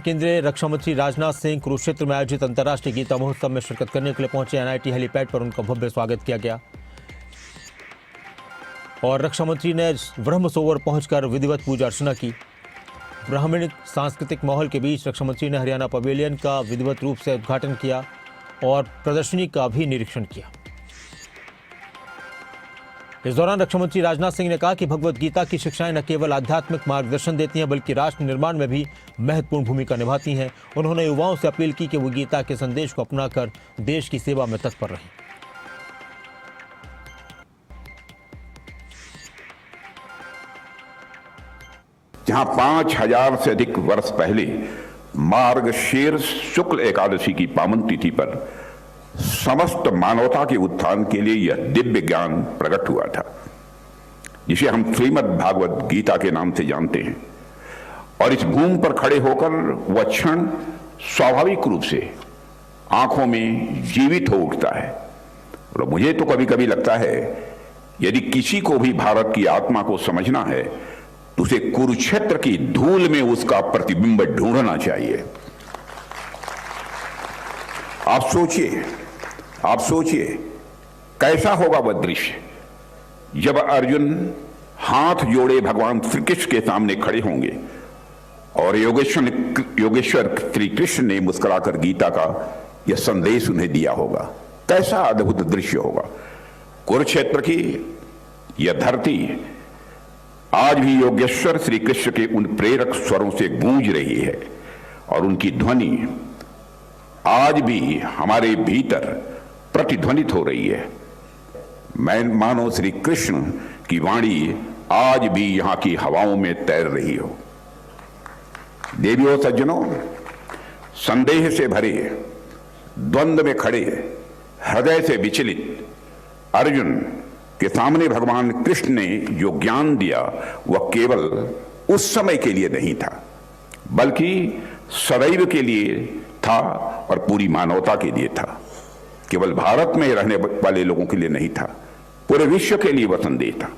केंद्रीय रक्षा मंत्री राजनाथ सिंह कुरुक्षेत्र में आयोजित अंतर्राष्ट्रीय गीता महोत्सव में शिरकत करने के लिए पहुंचे। एनआईटी हेलीपैड पर उनका भव्य स्वागत किया गया और रक्षा मंत्री ने ब्रह्म सरोवर पहुंचकर विधिवत पूजा अर्चना की। ब्राह्मणिक सांस्कृतिक माहौल के बीच रक्षा मंत्री ने हरियाणा पवेलियन का विधिवत रूप से उद्घाटन किया और प्रदर्शनी का भी निरीक्षण किया। इस दौरान रक्षा मंत्री राजनाथ सिंह ने कहा कि भगवत गीता की शिक्षाएं न केवल आध्यात्मिक मार्गदर्शन देती हैं बल्कि राष्ट्र निर्माण में भी महत्वपूर्ण भूमिका निभाती हैं। उन्होंने युवाओं से अपील की कि वो गीता के संदेश को अपनाकर देश की सेवा में तत्पर रहें। जहां 5000 से अधिक वर्ष पहले मार्गशीर्ष शुक्ल एकादशी की पावन तिथि पर समस्त मानवता के उत्थान के लिए यह दिव्य ज्ञान प्रकट हुआ था, जिसे हम श्रीमद् भागवत गीता के नाम से जानते हैं। और इस भूमि पर खड़े होकर वह क्षण स्वाभाविक रूप से आंखों में जीवित हो उठता है। और मुझे तो कभी कभी लगता है यदि किसी को भी भारत की आत्मा को समझना है तो उसे कुरुक्षेत्र की धूल में उसका प्रतिबिंब ढूंढना चाहिए। आप सोचिए कैसा होगा वह दृश्य जब अर्जुन हाथ जोड़े भगवान श्री कृष्ण के सामने खड़े होंगे और योगेश्वर श्री कृष्ण ने मुस्कुराकर गीता का यह संदेश उन्हें दिया होगा। कैसा अद्भुत दृश्य होगा। कुरुक्षेत्र की यह धरती आज भी योगेश्वर श्री कृष्ण के उन प्रेरक स्वरों से गूंज रही है और उनकी ध्वनि आज भी हमारे भीतर प्रतिध्वनित हो रही है। मैं मानो श्री कृष्ण की वाणी आज भी यहां की हवाओं में तैर रही हो। देवियों सज्जनों, संदेह से भरे, द्वंद्व में खड़े, हृदय से विचलित अर्जुन के सामने भगवान कृष्ण ने जो ज्ञान दिया वह केवल उस समय के लिए नहीं था बल्कि सदैव के लिए था और पूरी मानवता के लिए था। केवल भारत में रहने वाले लोगों के लिए नहीं था, पूरे विश्व के लिए वह संदेश था।